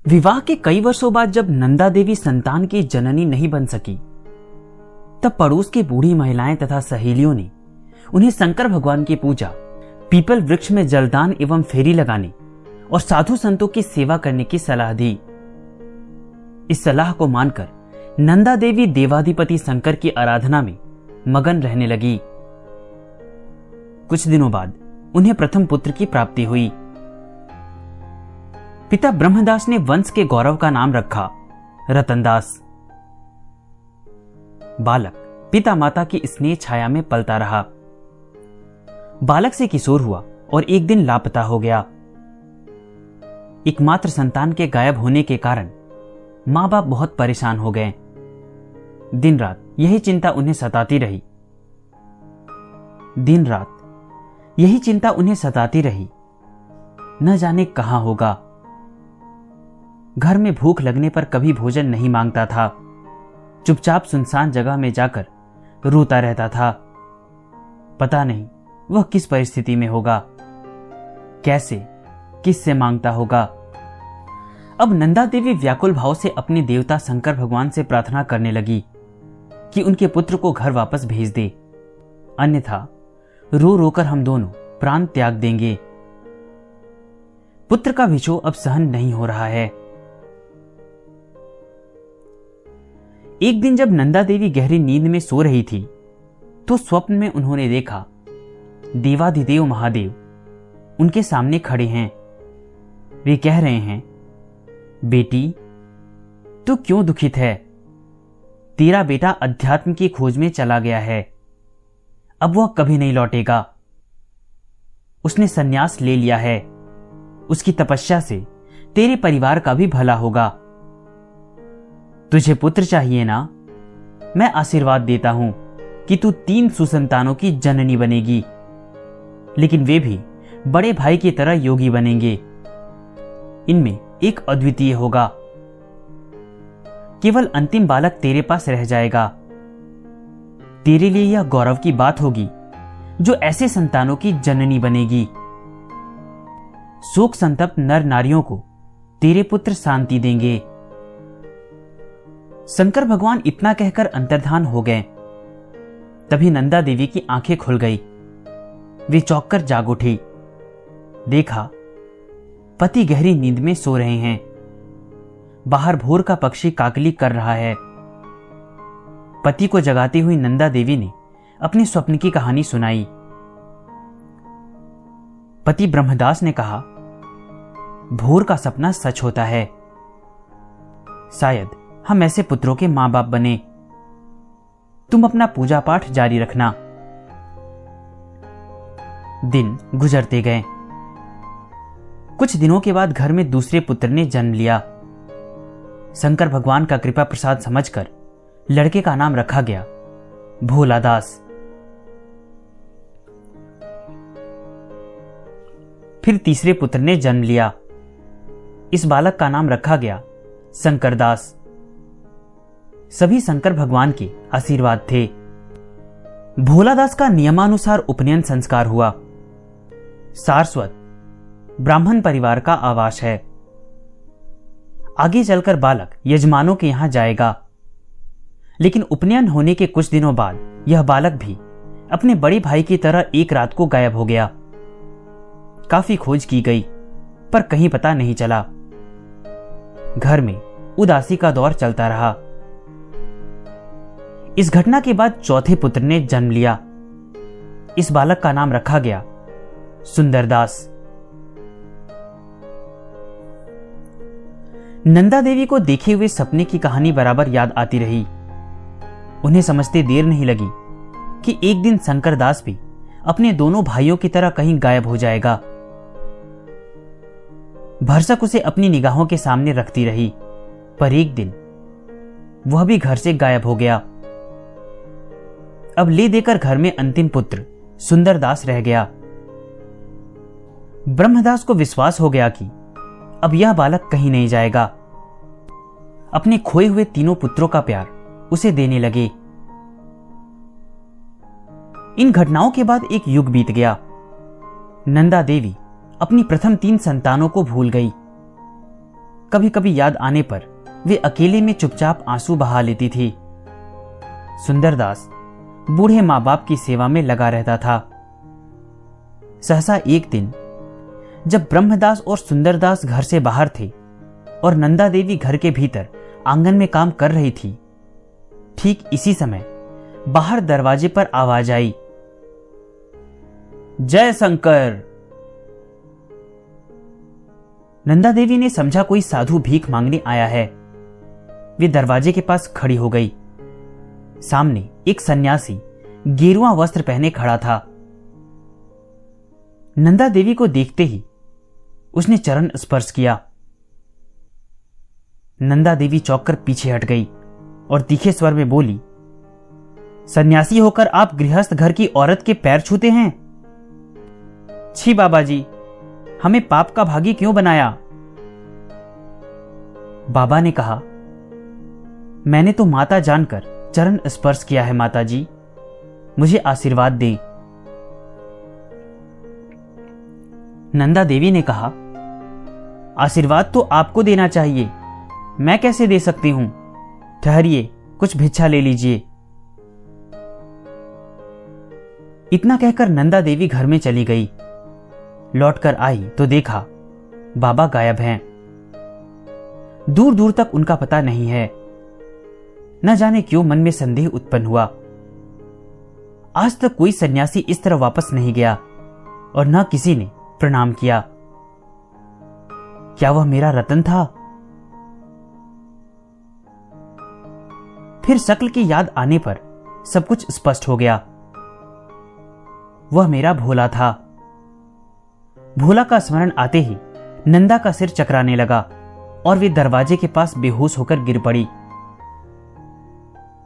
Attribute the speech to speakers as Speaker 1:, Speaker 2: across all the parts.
Speaker 1: विवाह के कई वर्षों बाद जब नंदा देवी संतान की जननी नहीं बन सकी, तब पड़ोस की बूढ़ी महिलाएं तथा सहेलियों ने उन्हें शंकर भगवान की पूजा, पीपल वृक्ष में जलदान एवं फेरी लगाने और साधु संतों की सेवा करने की सलाह दी। इस सलाह को मानकर नंदा देवी देवाधिपति शंकर की आराधना में मगन रहने लगी। कुछ दिनों बाद उन्हें प्रथम पुत्र की प्राप्ति हुई। पिता ब्रह्मदास ने वंश के गौरव का नाम रखा रतनदास। बालक पिता माता की स्नेह छाया में पलता रहा। बालक से किशोर हुआ और एक दिन लापता हो गया। एकमात्र संतान के गायब होने के कारण मां बाप बहुत परेशान हो गए। दिन रात यही चिंता उन्हें सताती रही। न जाने कहां होगा। घर में भूख लगने पर कभी भोजन नहीं मांगता था। चुपचाप सुनसान जगह में जाकर रोता रहता था। पता नहीं वह किस परिस्थिति में होगा, कैसे, किससे मांगता होगा। अब नंदा देवी व्याकुल भाव से अपने देवता शंकर भगवान से प्रार्थना करने लगी कि उनके पुत्र को घर वापस भेज दे, अन्यथा रो रोकर हम दोनों प्राण त्याग देंगे। पुत्र का विछोह अब सहन नहीं हो रहा है। एक दिन जब नंदा देवी गहरी नींद में सो रही थी, तो स्वप्न में उन्होंने देखा देवाधिदेव महादेव उनके सामने खड़े हैं। वे कह रहे हैं, बेटी तू क्यों दुखित है? तेरा बेटा अध्यात्म की खोज में चला गया है, अब वह कभी नहीं लौटेगा। उसने संन्यास ले लिया है। उसकी तपस्या से तेरे परिवार का भी भला होगा। तुझे पुत्र चाहिए ना? मैं आशीर्वाद देता हूं कि तू 3 सुसंतानों की जननी बनेगी, लेकिन वे भी बड़े भाई की तरह योगी बनेंगे। इनमें एक अद्वितीय होगा। केवल अंतिम बालक तेरे पास रह जाएगा। तेरे लिए यह गौरव की बात होगी जो ऐसे संतानों की जननी बनेगी। शोक संतप्त नर नारियों को तेरे पुत्र शांति देंगे। शंकर भगवान इतना कहकर अंतर्धान हो गए। तभी नंदा देवी की आंखें खुल गई। वे चौंक कर जाग उठी। देखा पति गहरी नींद में सो रहे हैं। बाहर भोर का पक्षी काकली कर रहा है। पति को जगाती हुई नंदा देवी ने अपने स्वप्न की कहानी सुनाई। पति ब्रह्मदास ने कहा, भोर का सपना सच होता है। शायद हम ऐसे पुत्रों के मां बाप बने। तुम अपना पूजा पाठ जारी रखना। दिन गुजरते गए। कुछ दिनों के बाद घर में दूसरे पुत्र ने जन्म लिया। शंकर भगवान का कृपा प्रसाद समझकर लड़के का नाम रखा गया भोलादास। फिर तीसरे पुत्र ने जन्म लिया। इस बालक का नाम रखा गया शंकरदास। सभी शंकर भगवान के आशीर्वाद थे। भोलादास का नियमानुसार उपनयन संस्कार हुआ। सारस्वत ब्राह्मण परिवार का आवास है। आगे चलकर बालक यजमानों के यहां जाएगा। लेकिन उपनयन होने के कुछ दिनों बाद यह बालक भी अपने बड़े भाई की तरह एक रात को गायब हो गया। काफी खोज की गई पर कहीं पता नहीं चला। घर में उदासी का दौर चलता रहा। इस घटना के बाद चौथे पुत्र ने जन्म लिया। इस बालक का नाम रखा गया सुंदरदास। नंदा देवी को देखे हुए सपने की कहानी बराबर याद आती रही। उन्हें समझते देर नहीं लगी कि एक दिन शंकरदास भी अपने दोनों भाइयों की तरह कहीं गायब हो जाएगा। भरसक उसे अपनी निगाहों के सामने रखती रही, पर एक दिन वह भी घर से गायब हो गया। अब ले देकर घर में अंतिम पुत्र सुंदरदास रह गया। ब्रह्मदास को विश्वास हो गया कि अब यह बालक कहीं नहीं जाएगा। अपने खोए हुए तीनों पुत्रों का प्यार उसे देने लगे। इन घटनाओं के बाद एक युग बीत गया। नंदा देवी अपनी प्रथम 3 संतानों को भूल गई। कभी कभी याद आने पर वे अकेले में चुपचाप आंसू बहा लेती थी। सुंदरदास बूढ़े माँ बाप की सेवा में लगा रहता था। सहसा एक दिन जब ब्रह्मदास और सुंदरदास घर से बाहर थे और नंदा देवी घर के भीतर आंगन में काम कर रही थी, ठीक इसी समय बाहर दरवाजे पर आवाज आई, जय शंकर। नंदा देवी ने समझा कोई साधु भीख मांगने आया है। वे दरवाजे के पास खड़ी हो गई। सामने एक सन्यासी गेरुआ वस्त्र पहने खड़ा था। नंदा देवी को देखते ही उसने चरण स्पर्श किया। नंदा देवी चौंक कर पीछे हट गई और तीखे स्वर में बोली, सन्यासी होकर आप गृहस्थ घर की औरत के पैर छूते हैं? छी बाबा जी, हमें पाप का भागी क्यों बनाया? बाबा ने कहा, मैंने तो माता जानकर चरण स्पर्श किया है माता जी, मुझे आशीर्वाद दे। नंदा देवी ने कहा, आशीर्वाद तो आपको देना चाहिए, मैं कैसे दे सकती हूं? ठहरिए, कुछ भिक्षा ले लीजिए। इतना कहकर नंदा देवी घर में चली गई। लौटकर आई तो देखा बाबा गायब हैं। दूर दूर तक उनका पता नहीं है। न जाने क्यों मन में संदेह उत्पन्न हुआ। आज तक कोई सन्यासी इस तरह वापस नहीं गया और न किसी ने प्रणाम किया। क्या वह मेरा रतन था? फिर शक्ल की याद आने पर सब कुछ स्पष्ट हो गया। वह मेरा भोला था। भोला का स्मरण आते ही नंदा का सिर चकराने लगा और वे दरवाजे के पास बेहोश होकर गिर पड़ी।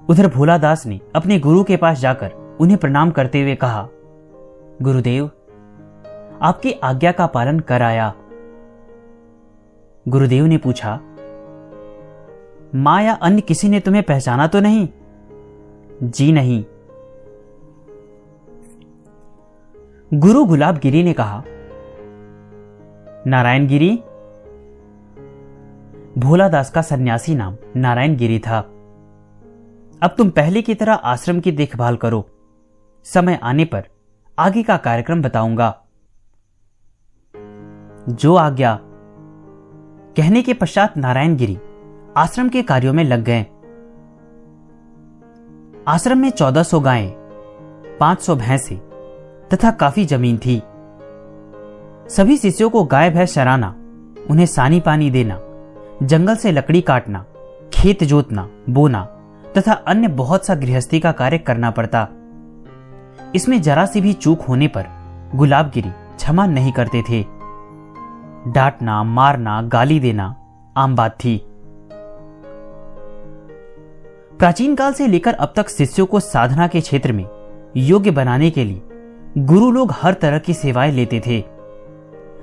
Speaker 1: उधर भोला दास ने अपने गुरु के पास जाकर उन्हें प्रणाम करते हुए कहा, गुरुदेव, आपकी आज्ञा का पालन कर आया। गुरुदेव ने पूछा, मां या अन्य किसी ने तुम्हें पहचाना तो नहीं? जी नहीं। गुरु गुलाब गिरी ने कहा, नारायण गिरी? भोला दास का सन्यासी नाम नारायण गिरी था। अब तुम पहले की तरह आश्रम की देखभाल करो, समय आने पर आगे का कार्यक्रम बताऊंगा। जो आज्ञा। कहने के पश्चात नारायण गिरी आश्रम के कार्यों में लग गए। आश्रम में 1400 गायें, 500 भैंसें तथा काफी जमीन थी। सभी शिष्यों को गाय भैंस चराना, उन्हें सानी पानी देना, जंगल से लकड़ी काटना, खेत जोतना, बोना तथा अन्य बहुत सा गृहस्थी का कार्य करना पड़ता। इसमें जरा सी भी चूक होने पर गुलाबगिरी क्षमा नहीं करते थे। डांटना, मारना, गाली देना आम बात थी। प्राचीन काल से लेकर अब तक शिष्यों को साधना के क्षेत्र में योग्य बनाने के लिए गुरु लोग हर तरह की सेवाएं लेते थे।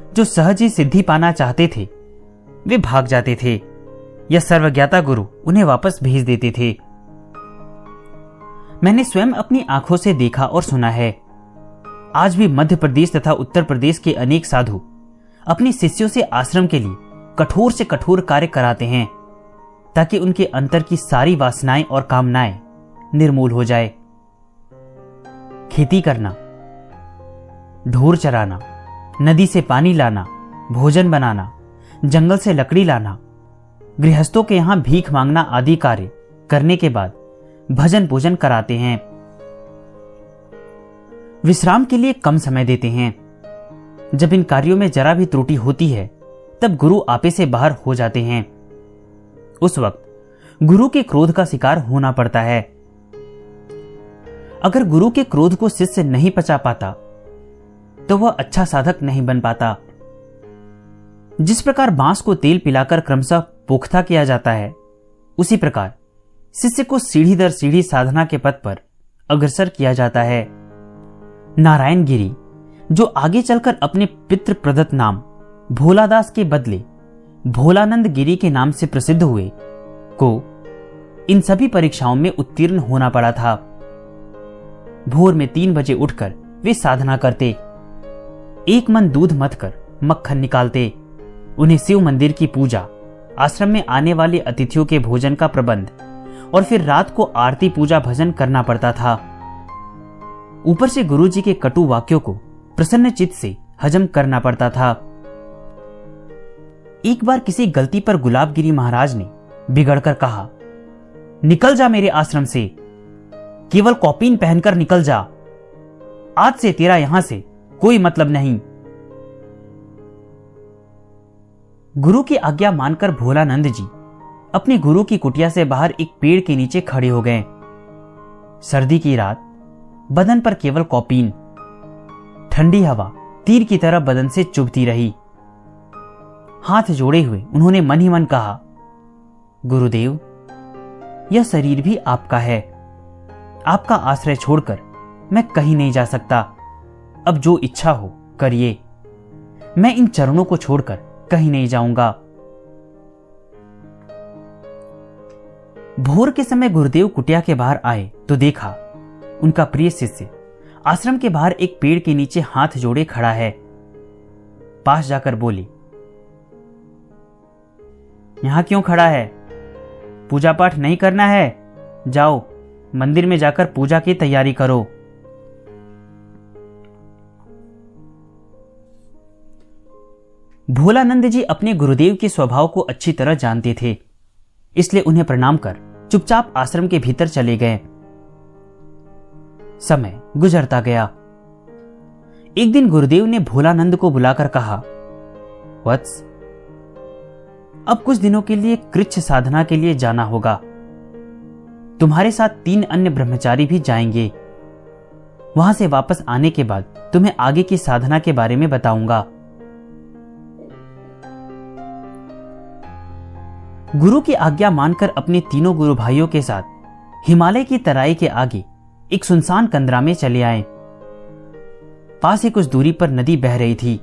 Speaker 1: जो सहज ही सिद्धि पाना चाहते थे वे भाग जाते थे या सर्वज्ञाता गुरु उन्हें वापस भेज देते थे। मैंने स्वयं अपनी आंखों से देखा और सुना है। आज भी मध्य प्रदेश तथा उत्तर प्रदेश के अनेक साधु अपने शिष्यों से आश्रम के लिए कठोर से कठोर कार्य कराते हैं ताकि उनके अंतर की सारी वासनाएं और कामनाएं निर्मूल हो जाए। खेती करना, ढोर चराना, नदी से पानी लाना, भोजन बनाना, जंगल से लकड़ी लाना, गृहस्थों के यहां भीख मांगना आदि कार्य करने के बाद भजन पूजन कराते हैं। विश्राम के लिए कम समय देते हैं। जब इन कार्यों में जरा भी त्रुटि होती है तब गुरु आपे से बाहर हो जाते हैं। उस वक्त गुरु के क्रोध का शिकार होना पड़ता है। अगर गुरु के क्रोध को शिष्य नहीं पचा पाता तो वह अच्छा साधक नहीं बन पाता। जिस प्रकार बांस को तेल पिलाकर क्रमशः पोख्ता किया जाता है, उसी प्रकार शिष्य को सीढ़ी दर सीढ़ी साधना के पथ पर अग्रसर किया जाता है। नारायण गिरी, जो आगे चलकर अपने पितृ प्रदत्त नाम भोलादास के बदले भोलानंद गिरी के नाम से प्रसिद्ध हुए, को इन सभी परीक्षाओं में उत्तीर्ण होना पड़ा था। भोर में 3 बजे उठकर वे साधना करते, एक मन दूध मथकर मक्खन निकालते, उन्हें शिव मंदिर की पूजा, आश्रम में आने वाले अतिथियों के भोजन का प्रबंध और फिर रात को आरती पूजा भजन करना पड़ता था। ऊपर से गुरुजी के कटु वाक्यों को प्रसन्न चित्त से हजम करना पड़ता था। एक बार किसी गलती पर गुलाबगिरी महाराज ने बिगड़कर कहा, निकल जा मेरे आश्रम से, केवल कौपीन पहनकर निकल जा, आज से तेरा यहां से कोई मतलब नहीं। गुरु की आज्ञा मानकर भोलानंद जी अपने गुरु की कुटिया से बाहर एक पेड़ के नीचे खड़े हो गए। सर्दी की रात, बदन पर केवल कौपीन, ठंडी हवा तीर की तरह बदन से चुभती रही। हाथ जोड़े हुए उन्होंने मन ही मन कहा, गुरुदेव, यह शरीर भी आपका है, आपका आश्रय छोड़कर मैं कहीं नहीं जा सकता। अब जो इच्छा हो करिए, मैं इन चरणों को छोड़कर कहीं नहीं जाऊंगा। भोर के समय गुरुदेव कुटिया के बाहर आए तो देखा उनका प्रिय शिष्य आश्रम के बाहर एक पेड़ के नीचे हाथ जोड़े खड़ा है। पास जाकर बोली, यहां क्यों खड़ा है? पूजा पाठ नहीं करना है? जाओ मंदिर में जाकर पूजा की तैयारी करो। भोलानंद जी अपने गुरुदेव के स्वभाव को अच्छी तरह जानते थे, इसलिए उन्हें प्रणाम कर चुपचाप आश्रम के भीतर चले गए। समय गुजरता गया। एक दिन गुरुदेव ने भोलानंद को बुलाकर कहा, वत्स, अब कुछ दिनों के लिए कृच्छ साधना के लिए जाना होगा। तुम्हारे साथ 3 अन्य ब्रह्मचारी भी जाएंगे। वहां से वापस आने के बाद तुम्हें आगे की साधना के बारे में बताऊंगा। गुरु की आज्ञा मानकर अपने तीनों गुरु भाइयों के साथ हिमालय की तराई के आगे एक सुनसान कंदरा में चले आए। पास ही कुछ दूरी पर नदी बह रही थी।